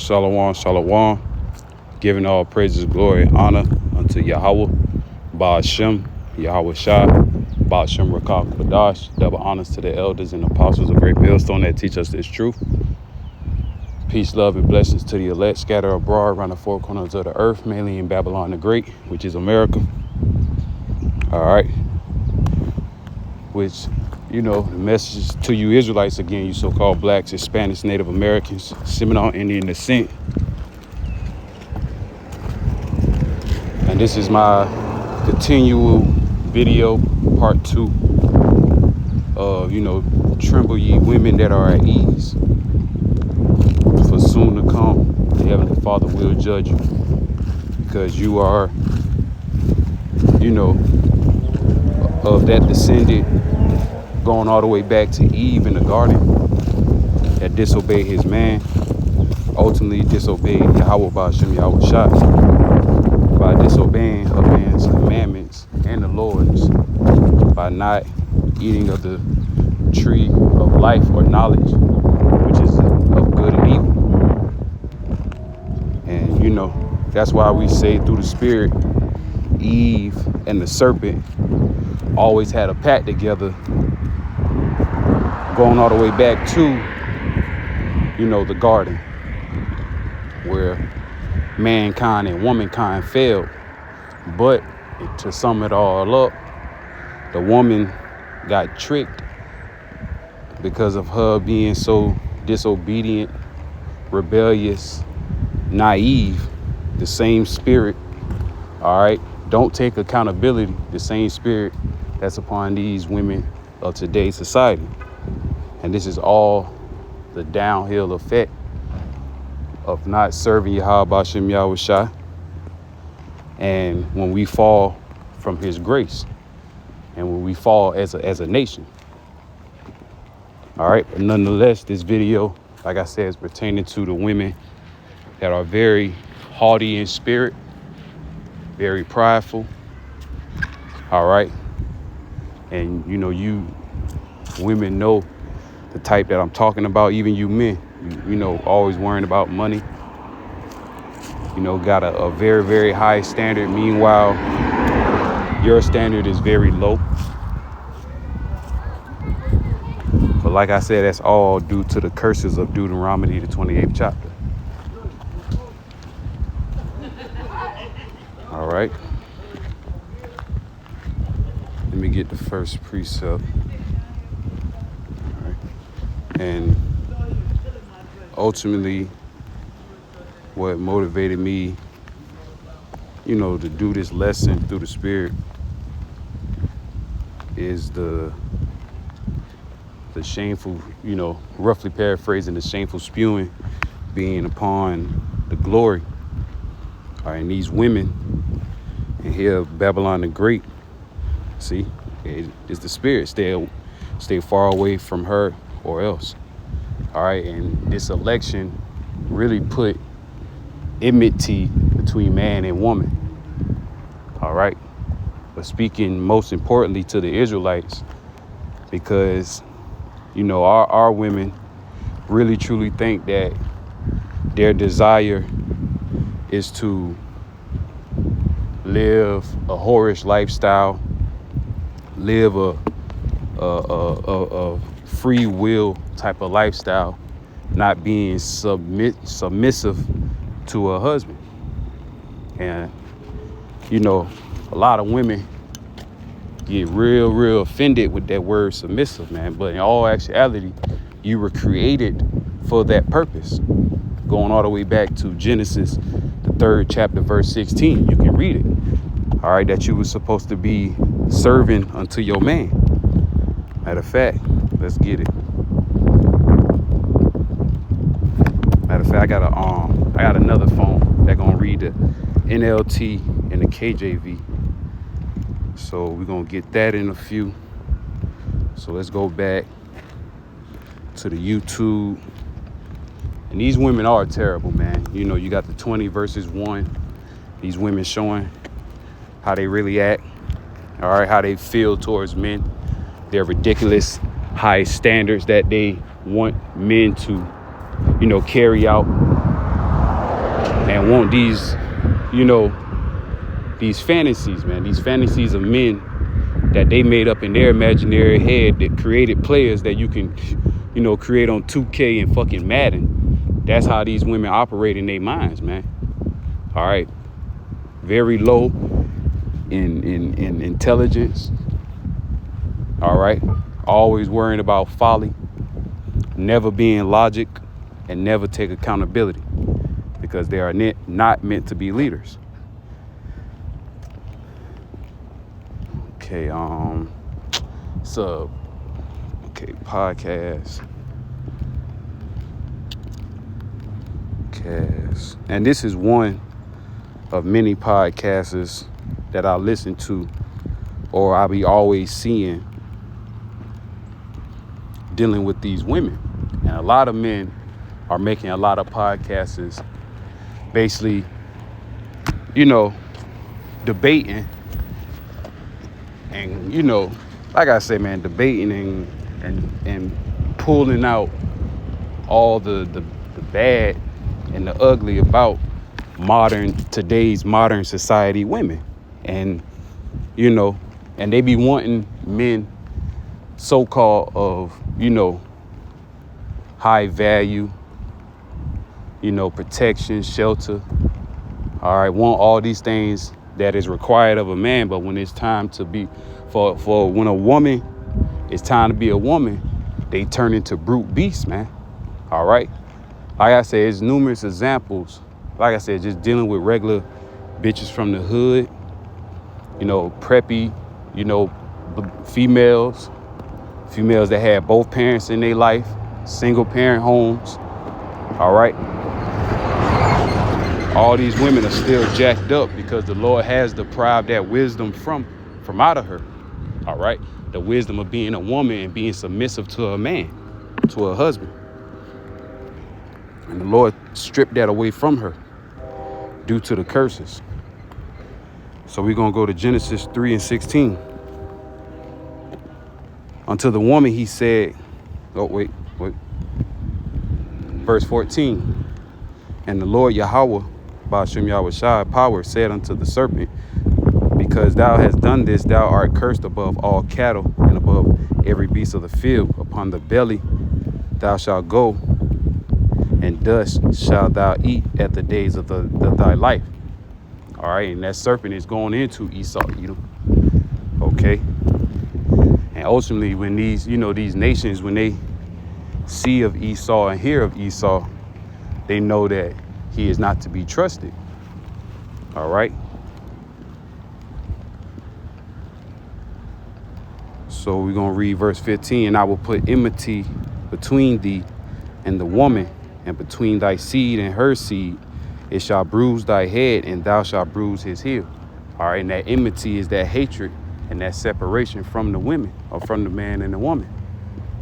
Shalom, shalom. Giving all praises, glory, and honor unto Yahweh, Baal Shem, Yahweh Shai, Baal Shem Rakah Kodash. Double honors to the elders and apostles of Great Millstone that teach us this truth. Peace, love, and blessings to the elect scattered abroad around the four corners of the earth, mainly in Babylon the Great, which is America. All right. Which, you know, the message to you Israelites, again, you so-called blacks, Hispanics, Native Americans, Seminole Indian descent. And this is my continual video, part 2 of, tremble ye women that are at ease. For soon to come, the Heavenly Father will judge you. Because you are, of that descendant going all the way back to Eve in the garden that disobeyed his man, ultimately disobeyed Yahweh Baal Shem Yahweh Shai by disobeying her man's commandments and the Lord's by not eating of the tree of life or knowledge, which is of good and evil. And that's why we say through the Spirit, Eve and the serpent always had a pact together, going all the way back to, the garden, where mankind and womankind failed. But to sum it all up, the woman got tricked because of her being so disobedient, rebellious, naive. The same spirit, all right, don't take accountability, the same spirit that's upon these women of today's society. And this is all the downhill effect of not serving Yahweh Baal Shem Yahweh Shai. And when we fall from his grace, and when we fall as a nation. All right, but nonetheless, this video, like I said, is pertaining to the women that are very haughty in spirit, very prideful. All right. And, you women know the type that I'm talking about, even you men, always worrying about money, got a very, very high standard. Meanwhile, your standard is very low. But like I said, that's all due to the curses of Deuteronomy, the 28th chapter. All right. Let me get the first precept. All right. And ultimately, what motivated me, to do this lesson through the Spirit is the shameful, roughly paraphrasing, the shameful spewing being upon the glory. All right, and these women, and here Babylon the Great, see, it is the spirit. Stay far away from her or else. All right, and this election really put enmity between man and woman. All right, but speaking most importantly to the Israelites, because our women really truly think that their desire is to live a whorish lifestyle, live a free will type of lifestyle, not being submissive to a husband. And a lot of women get real offended with that word submissive, man. But in all actuality, you were created for that purpose. Going all the way back to Genesis, the 3rd chapter, verse 16, you can read it. All right, that you were supposed to be serving unto your man. Matter of fact, let's get it. Matter of fact, I got another phone that gonna read the NLT and the KJV. So we're gonna get that in a few. So let's go back to the YouTube. And these women are terrible, man. You got the 20 verses 1. These women showing how they really act. All right, how they feel towards men. Their ridiculous high standards that they want men to, carry out. and want these, you know, these fantasies, man, these fantasies of men that they made up in their imaginary head that created players that you can, you know, create on 2K and fucking Madden. That's how these women operate in their minds, man. All right. Very low in intelligence. All right. Always worrying about folly, never being logic, and never take accountability because they are not meant to be leaders. Okay, podcast. And this is one of many podcasters that I listen to or I'll be always seeing dealing with these women. And a lot of men are making a lot of podcasters basically, you know, debating and, you know, like I say, man, debating and pulling out all the bad and the ugly about today's modern society women. And, you know, and they be wanting men so-called of, you know, high value, you know, protection, shelter. All right, want all these things that is required of a man, but when it's time to be for when a woman, it's time to be a woman, they turn into brute beasts, man. All right. Like I said, it's numerous examples. Like I said, just dealing with regular bitches from the hood, you know, preppy, you know, females that had both parents in their life, single parent homes. All right. All these women are still jacked up because the Lord has deprived that wisdom from out of her. All right. The wisdom of being a woman and being submissive to a man, to a husband. And the Lord stripped that away from her due to the curses. So we're going to go to Genesis 3:16. Unto the woman he said, verse 14. And the Lord Yahweh, Ba'ashem Yahweh Shai, power, said unto the serpent, because thou hast done this, thou art cursed above all cattle and above every beast of the field. Upon the belly thou shalt go, and dust shalt thou eat at the days of thy life. All right, and that serpent is going into Esau, Edom. Okay. And ultimately, when these nations, when they see of Esau and hear of Esau, they know that he is not to be trusted. All right. So we're going to read verse 15. And I will put enmity between thee and the woman, and between thy seed and her seed. It shall bruise thy head, and thou shalt bruise his heel. All right. And that enmity is that hatred and that separation from the women, or from the man and the woman.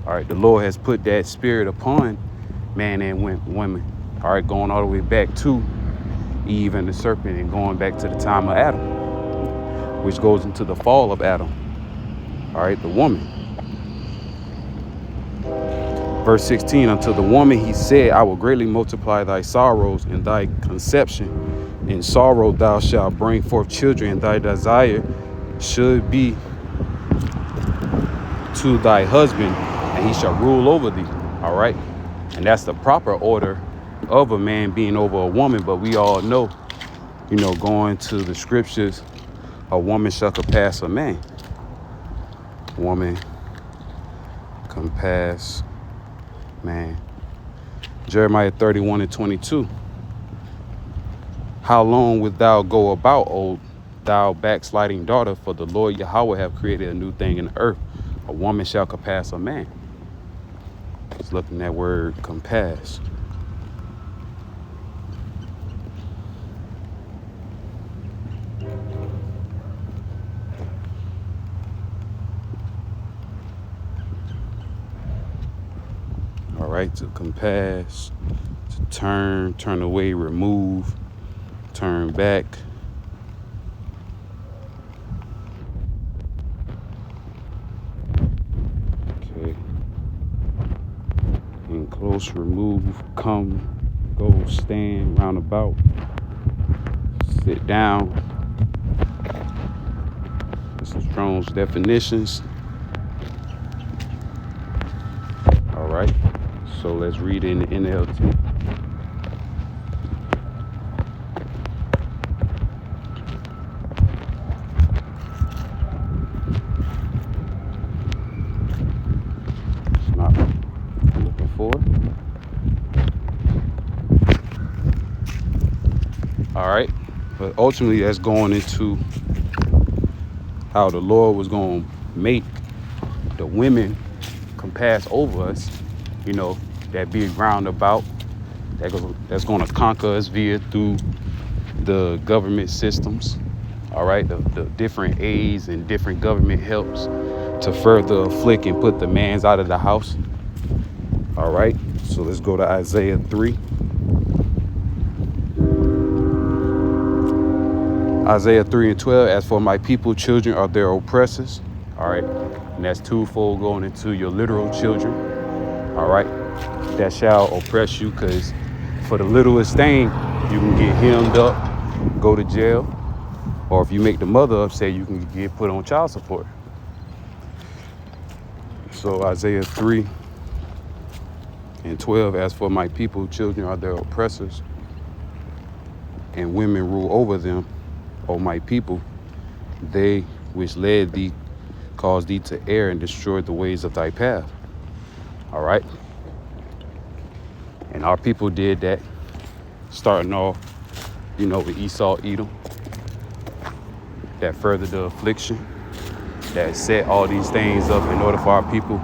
All right. The Lord has put that spirit upon man and women. All right. Going all the way back to Eve and the serpent, and going back to the time of Adam, which goes into the fall of Adam. All right. The woman. Verse 16, unto the woman he said, I will greatly multiply thy sorrows and thy conception. In sorrow thou shalt bring forth children, and thy desire should be to thy husband, and he shall rule over thee. All right. And that's the proper order of a man being over a woman. But we all know, you know, going to the scriptures, a woman shall compass a man. Woman compass man. Jeremiah 31:22. How long wilt thou go about, O thou backsliding daughter? For the Lord Yahweh have created a new thing in the earth. A woman shall compass a man. Let's look in that word compass. All right, to compass, to turn away, remove, turn back. Okay. In close, remove, come, go, stand, round about. Sit down. This is Strong's definitions. All right. So let's read in the NLT. It's not looking for it. All right. But ultimately, that's going into how the Lord was going to make the women compass over us, you know, that big roundabout that's going to conquer us through the government systems. All right, the different aids and different government helps to further afflict and put the mans out of the house. All right, so let's go to Isaiah 3. Isaiah 3:12, as for my people, children are their oppressors. All right, and that's twofold going into your literal children. All right, that shall oppress you, because for the littlest thing, you can get hemmed up, go to jail, or if you make the mother upset, you can get put on child support. So Isaiah 3:12, as for my people, children are their oppressors, and women rule over them. O my people, they which led thee caused thee to err and destroyed the ways of thy path. All right. And our people did that, starting off, you know, with Esau, Edom, that furthered the affliction, that set all these things up in order for our people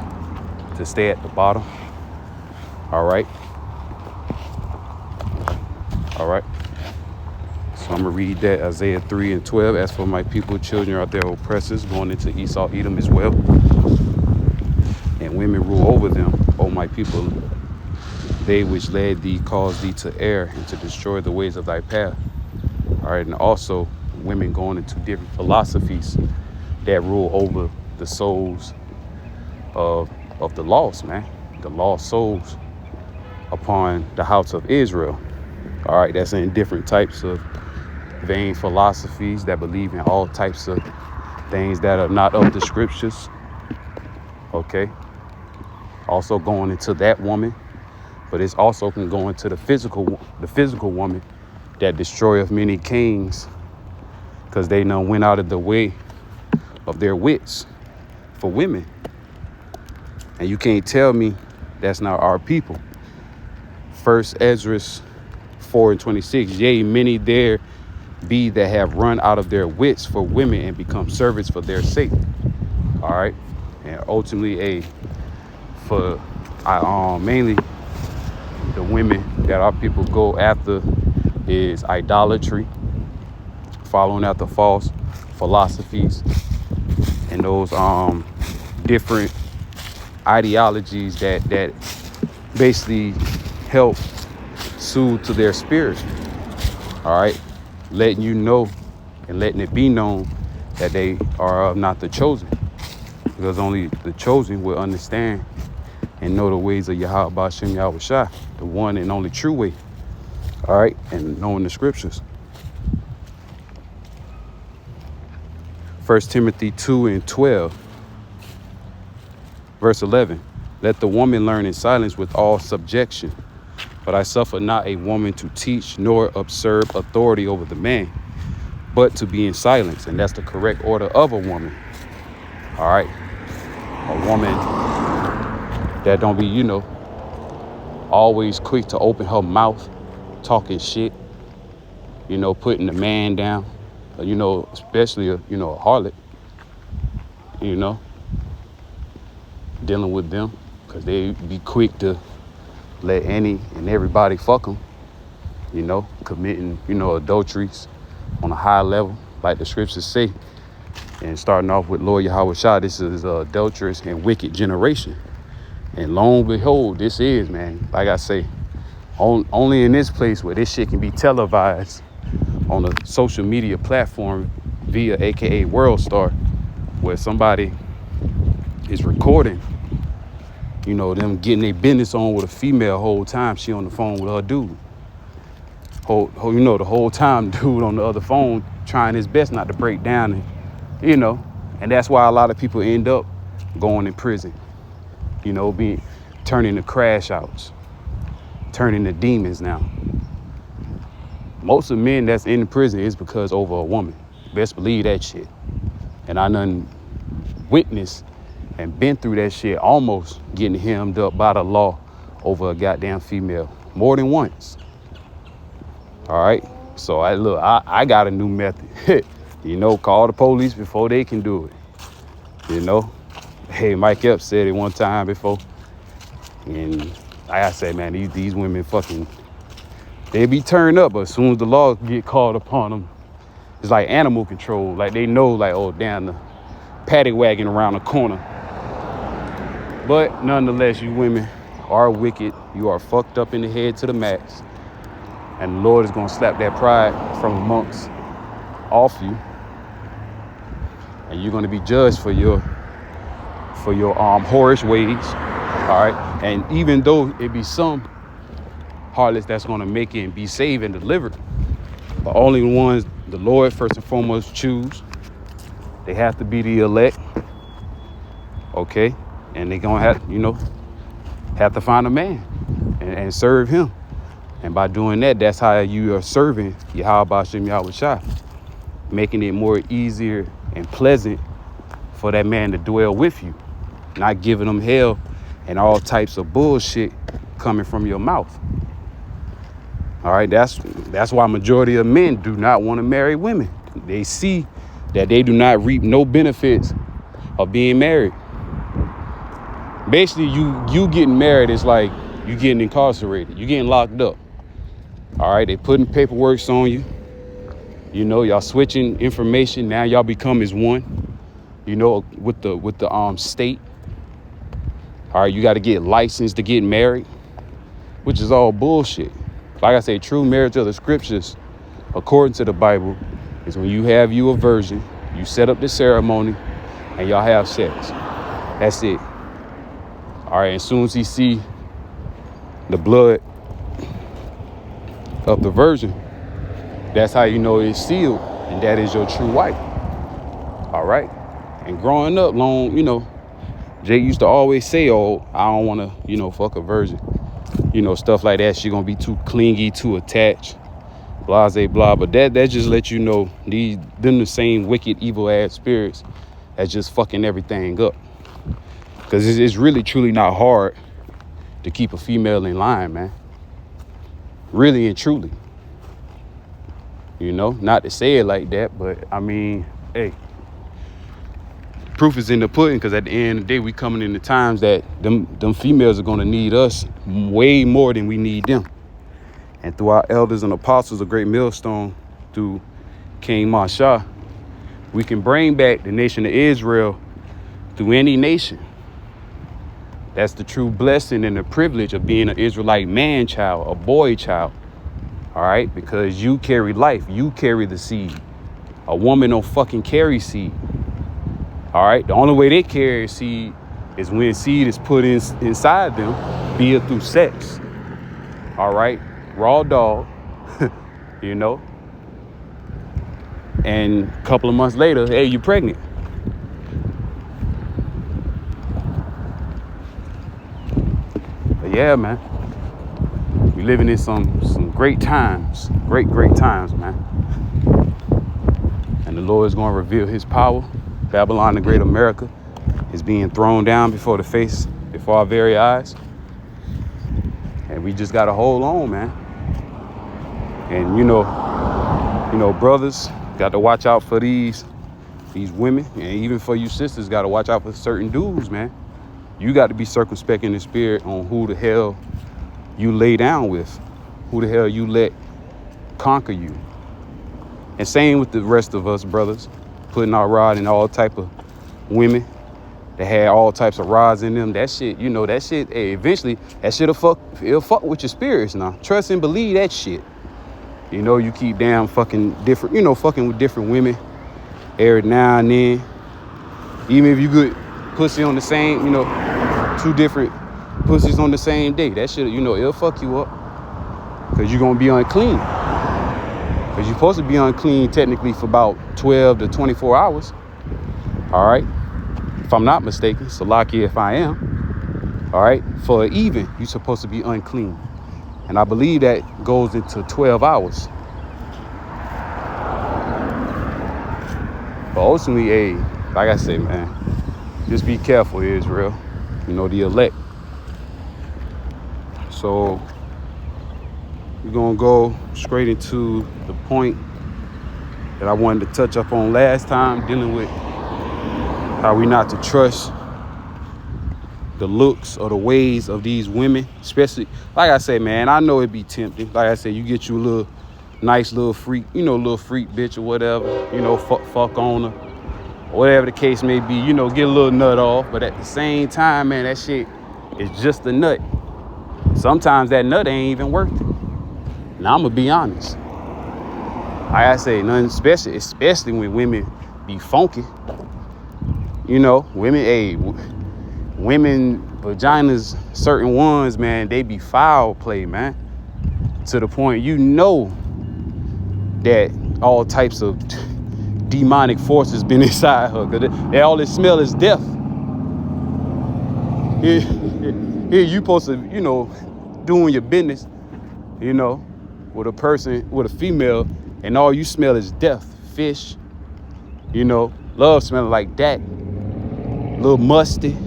to stay at the bottom. All right. All right. So I'm going to read that, Isaiah 3:12. As for my people, children are their oppressors, going into Esau, Edom as well. And women rule over them, O my people. They which led thee caused thee to err and to destroy the ways of thy path. All right, and also women going into different philosophies that rule over the souls of the lost, man. The lost souls upon the house of Israel. All right, that's in different types of vain philosophies that believe in all types of things that are not of the scriptures. Okay. Also going into that woman, but it's also can go into the physical woman that destroyeth many kings, because they done went out of the way of their wits for women. And you can't tell me that's not our people. First Ezra 4:26, yea, many there be that have run out of their wits for women and become servants for their sake. All right. And ultimately, mainly the women that our people go after is idolatry, following after false philosophies and those different ideologies that basically help soothe to their spirit. All right. Letting you know and letting it be known that they are not the chosen, because only the chosen will understand and know the ways of Yahweh Ba'Shem Yahushua, the one and only true way. All right, and knowing the scriptures. 1 Timothy 2:12, verse 11, let the woman learn in silence with all subjection. But I suffer not a woman to teach nor usurp authority over the man, but to be in silence. And that's the correct order of a woman. All right. A woman that don't be, you know, always quick to open her mouth, talking shit, you know, putting the man down, you know, especially, a harlot, you know, dealing with them, because they be quick to let any and everybody fuck them, you know, committing, adulteries on a high level, like the scriptures say. And starting off with Lord Yahweh Shah, this is a adulterous and wicked generation. And lo and behold, this is, man, like I say, only in this place where this shit can be televised on a social media platform via AKA WorldStar, where somebody is recording, them getting their business on with a female whole time she on the phone with her dude. The whole time dude on the other phone trying his best not to break down, and that's why a lot of people end up going in prison, being turning to crash outs, turning to demons now. Most of the men that's in prison is because over a woman. Best believe that shit. And I done witnessed and been through that shit, almost getting hemmed up by the law over a goddamn female more than once. All right. So I got a new method. Call the police before they can do it. Hey, Mike Epps said it one time before. And like I said, man, these women fucking, they be turned up, but as soon as the law get called upon them, it's like animal control. Like they know, like, oh, damn, the paddy wagon around the corner. But nonetheless, you women are wicked. You are fucked up in the head to the max. And the Lord is going to slap that pride from amongst off you. And you're going to be judged for your whorish ways. All right. And even though it be some harlots that's going to make it and be saved and delivered, but only the ones the Lord first and foremost choose. They have to be the elect. Okay. And they're going to have to find a man and serve him. And by doing that, that's how you are serving Yahweh Hashem Yahweh Shai, making it more easier and pleasant for that man to dwell with you, not giving them hell and all types of bullshit coming from your mouth. All right, that's why majority of men do not want to marry women. They see that they do not reap no benefits of being married. Basically, you getting married is like you getting incarcerated. You getting locked up. All right, they putting paperwork on you. Y'all switching information. Now y'all become as one. With the state. All right, you got to get licensed to get married, which is all bullshit. Like I say, true marriage of the scriptures, according to the Bible, is when you have you a virgin, you set up the ceremony, and y'all have sex. That's it. All right, as soon as he see the blood of the virgin, that's how you know it's sealed, and that is your true wife. All right. And growing up long, Jake used to always say, oh, I don't want to, fuck a virgin. Stuff like that. She gonna be too clingy, too attached, blase, blah. But that just lets you know them the same wicked, evil ass spirits that's just fucking everything up. Because it's really, truly not hard to keep a female in line, man. Really and truly. Not to say it like that, but I mean, hey, proof is in the pudding, because at the end of the day, we coming into times that them females are going to need us way more than we need them. And through our elders and apostles, a great millstone through King Masha, we can bring back the nation of Israel through any nation. That's the true blessing and the privilege of being an Israelite man child, a boy child. All right, because you carry life, you carry the seed. A woman don't fucking carry seed. All right, the only way they carry seed is when seed is put inside them, be it through sex. All right, raw dog, and a couple of months later, hey, you're pregnant. But yeah, man, we living in some great times, great times, man. And the Lord is going to reveal his power. Babylon, the great America, is being thrown down before our very eyes. And we just got to hold on, man. And, brothers got to watch out for these women. And even for you sisters, got to watch out for certain dudes, man. You got to be circumspect in the spirit on who the hell you lay down with, who the hell you let conquer you. And same with the rest of us, brothers. Putting our rod in all type of women that had all types of rods in them. That shit, hey, eventually that shit'll fuck with your spirits now. Trust and believe that shit. You keep damn fucking different, fucking with different women every now and then. Even if you good pussy on the same, two different pussies on the same day, that shit, it'll fuck you up. Cause you're gonna be unclean. Because you're supposed to be unclean technically for about 12 to 24 hours. All right. If I'm not mistaken, Salakia if I am. All right. For an even, you're supposed to be unclean. And I believe that goes into 12 hours. But ultimately, hey, like I say, man, just be careful, Israel. You know, the elect. So we're going to go straight into the point that I wanted to touch up on last time, dealing with how we not to trust the looks or the ways of these women, especially, like I say, man, I know it be tempting. Like I say, you get you a little nice little freak, you know, little freak bitch or whatever, you know, fuck on her, whatever the case may be, you know, get a little nut off. But at the same time, man, that shit is just a nut. Sometimes that nut ain't even worth it. Now, I'm going to be honest. Like I say, nothing special, especially when women be funky. You know, women vaginas, certain ones, man, they be foul play, man. To the point, you know, that all types of demonic forces been inside her. Cause they all they smell is death. Here you supposed to, you know, doing your business, you know, with a person, with a female, and all you smell is death, fish, you know, love smelling like that, a little musty,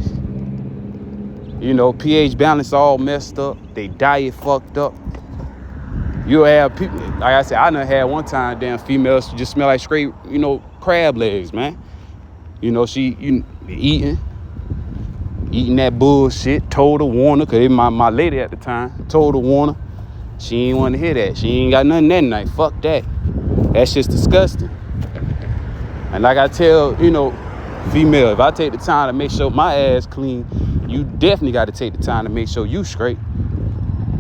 you know, pH balance all messed up, they diet fucked up. You'll have people, like I said, I done had one time damn females just smell like straight, you know, crab legs, man. You know, she eating that bullshit, told her, warn her, cause my lady at the time, told her, warn her. She ain't want to hear that. She ain't got nothing that night. Fuck that. That shit's disgusting. And like I tell, you know, female, if I take the time to make sure my ass clean, you definitely got to take the time to make sure you straight.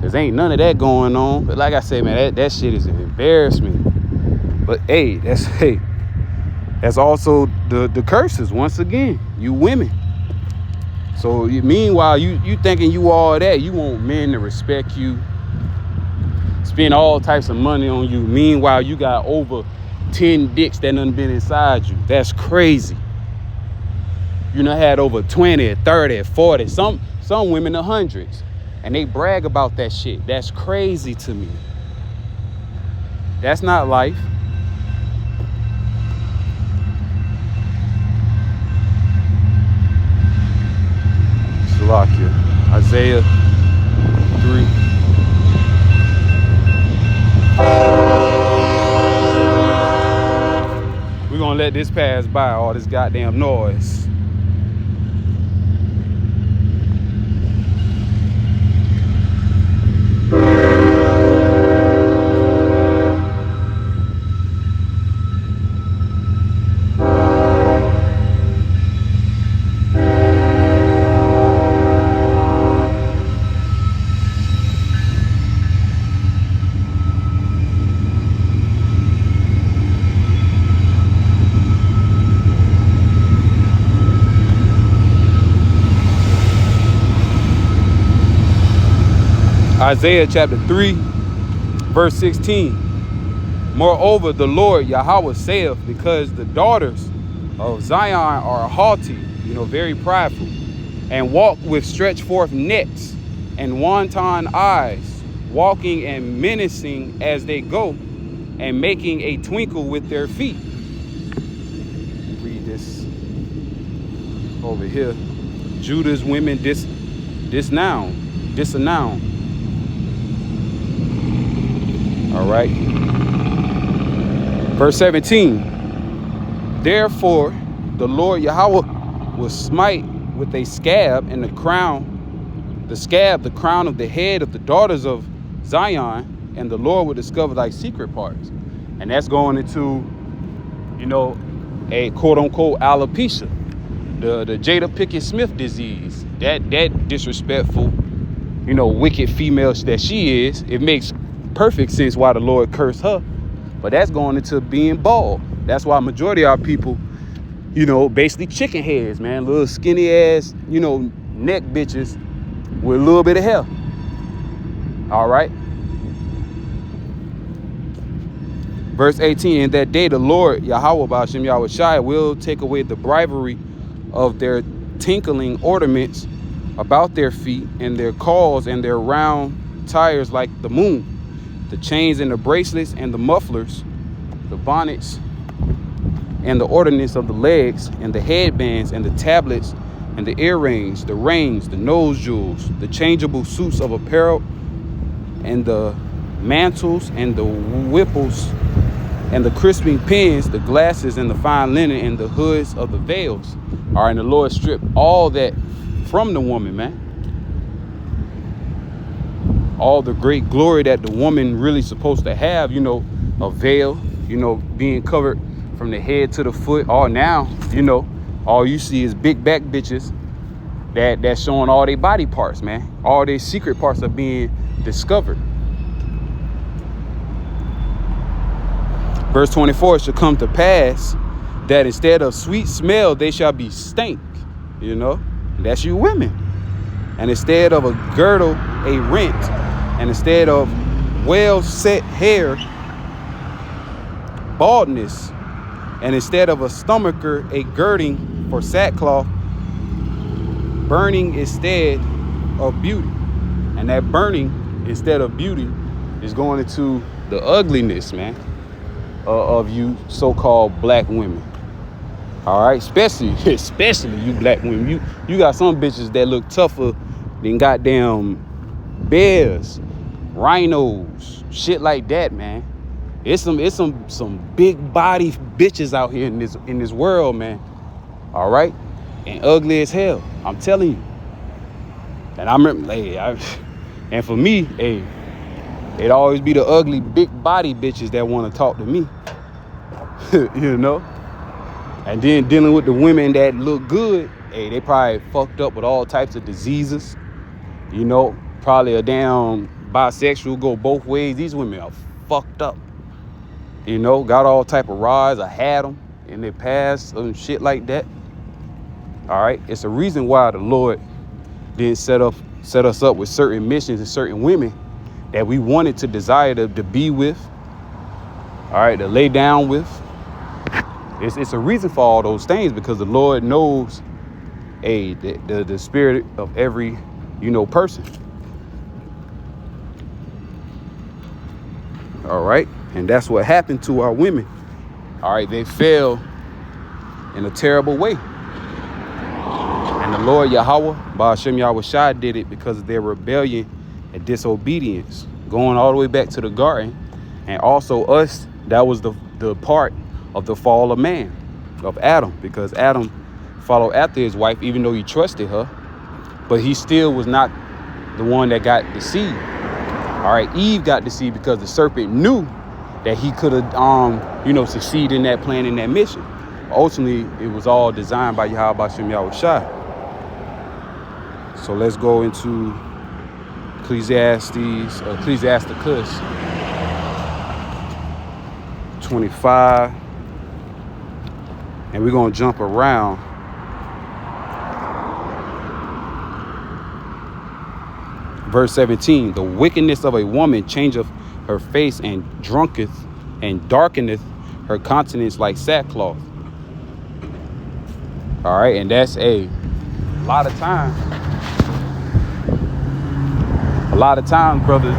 Cause ain't none of that going on. But like I say, man, that shit is an embarrassment. But hey, that's also the curses once again. You women. So meanwhile, you thinking you all that, you want men to respect you, spend all types of money on you. Meanwhile, you got over 10 dicks that done been inside you. That's crazy. You done had over 20, 30, 40, some women the hundreds. And they brag about that shit. That's crazy to me. That's not life. Salakia. Isaiah 3. We're gonna let this pass by, all this goddamn noise. Isaiah chapter 3, verse 16. Moreover, the Lord Yahweh saith, because the daughters of Zion are haughty, you know, very prideful, and walk with stretched forth necks and wanton eyes, walking and menacing as they go, and making a twinkle with their feet. Read this over here. Judah's women disnown. All right. Verse 17. Therefore, the Lord Yahweh will smite with a scab and the crown of the head of the daughters of Zion, and the Lord will discover thy secret parts. And that's going into, you know, a quote unquote alopecia, the Jada Pinkett Smith disease, that disrespectful, you know, wicked female that she is. It makes perfect sense why the Lord cursed her, but that's going into being bald. That's why majority of our people, you know, basically chicken heads, man, little skinny ass, you know, neck bitches with a little bit of hair. All right. Verse 18, in that day the Lord, Yahweh Ba'ashem Yahushai, will take away the bribery of their tinkling ornaments about their feet, and their calls and their round tires like the moon, the chains and the bracelets and the mufflers, the bonnets and the ordinance of the legs, and the headbands and the tablets and the earrings, the rings, the nose jewels, the changeable suits of apparel, and the mantles and the whipples, and the crisping pins, the glasses and the fine linen, and the hoods of the veils. All right, and the Lord stripped all that from the woman, man. All the great glory that the woman really supposed to have, you know, a veil, you know, being covered from the head to the foot. All now, you know, all you see is big back bitches that's showing all their body parts, man. All their secret parts are being discovered. Verse 24, it shall come to pass that instead of sweet smell, they shall be stank, you know. That's you women. And instead of a girdle, a rent. And instead of well set hair, baldness. And instead of a stomacher, a girding for sackcloth, burning instead of beauty. And that burning instead of beauty is going into the ugliness, man, of you so-called black women. All right, especially you black women. You got some bitches that look tougher than goddamn bears, rhinos, shit like that, man. It's some big body bitches out here in this world, man. All right, and ugly as hell. I'm telling you. And I remember, and for me, it'd always be the ugly big body bitches that want to talk to me. You know. And then dealing with the women that look good, they probably fucked up with all types of diseases. You know, probably a damn bisexual, go both ways. These women are fucked up. You know, got all type of rods. I had them in their past and shit like that. All right, it's a reason why the Lord didn't set us up with certain missions and certain women that we wanted to desire to be with. All right, to lay down with. It's a reason for all those things, because the Lord knows the spirit of every, you know, person. All right. And that's what happened to our women. All right. They fell in a terrible way. And the Lord Yahweh, Ba'ashem Yahushai, did it because of their rebellion and disobedience, going all the way back to the garden. And also us, that was the part of the fall of man, of Adam, because Adam followed after his wife, even though he trusted her, but he still was not the one that got the seed. All right, Eve got the seed because the serpent knew that he could have, you know, succeed in that plan, in that mission. Ultimately, it was all designed by Yahweh Ba'ashem Yahushai. So let's go into Ecclesiasticus 25. And we're going to jump around. Verse 17, the wickedness of a woman changeth her face, and drunketh and darkeneth her countenance like sackcloth. All right, and that's a lot of times, brothers,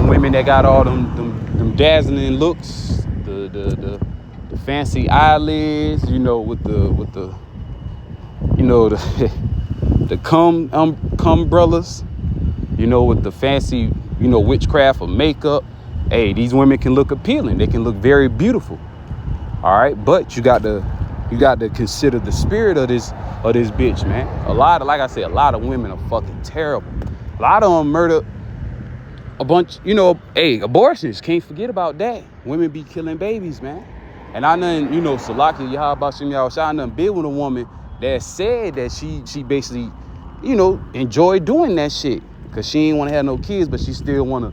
women that got all them dazzling looks, the fancy eyelids, you know, with the you know, the cum umbrellas, you know, with the fancy, you know, witchcraft or makeup. Hey, these women can look appealing. They can look very beautiful. All right, but you got to consider the spirit of this bitch, man. Like I said, a lot of women are fucking terrible. A lot of them murder a bunch, you know. Hey, abortions, can't forget about that. Women be killing babies, man. And I done, you know, Salaki Yahweh Ba'ashem Yahushai, I done been with a woman that said that she basically, you know, enjoyed doing that shit, because she ain't want to have no kids, but she still want to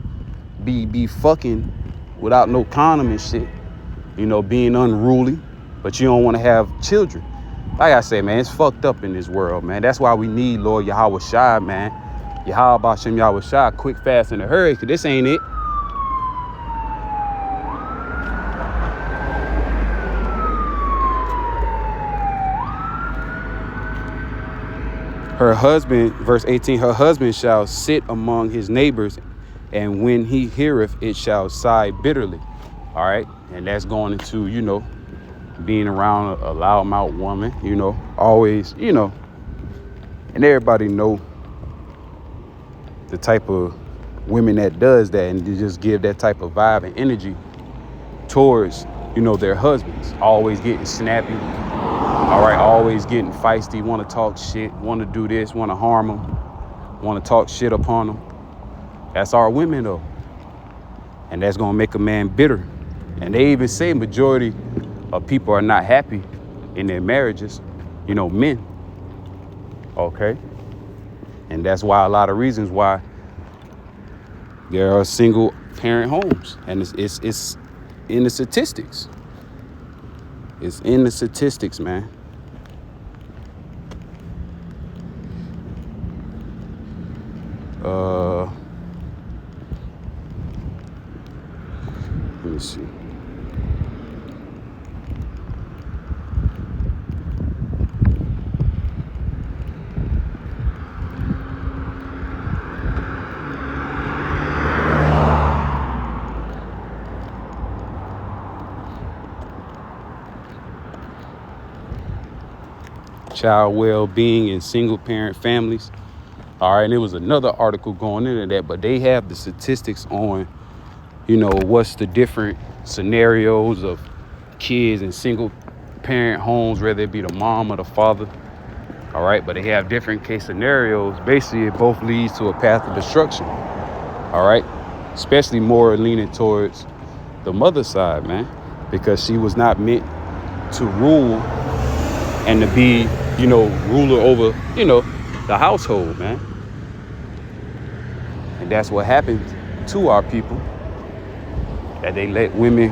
be fucking without no condom and shit, you know, being unruly, but you don't want to have children. Like I say, man, it's fucked up in this world, man. That's why we need Lord Yahweh Shai, man. Yahweh Ba'ashem Yahweh Shai, quick, fast, in a hurry, because this ain't it. Her husband, verse 18, her husband shall sit among his neighbors, and when he heareth, it shall sigh bitterly. All right. And that's going into, being around a loudmouth woman, always, and everybody know the type of women that does that, and they just give that type of vibe and energy towards, their husbands, always getting snappy. All right. Always getting feisty, want to talk shit, want to do this, want to harm them, want to talk shit upon them. That's our women though. And that's going to make a man bitter. And they even say majority of people are not happy in their marriages, men. Okay. And that's why a lot of reasons why there are single parent homes. And it's in the statistics. It's in the statistics, man. Let me see. Child well-being in single parent families. All right, and there was another article going into that, but they have the statistics on, what's the different scenarios of kids in single parent homes, whether it be the mom or the father. All right, but they have different case scenarios. Basically, it both leads to a path of destruction. All right, especially more leaning towards the mother side, man, because she was not meant to rule and to be, ruler over, the household, man. And that's what happened to our people, that they let women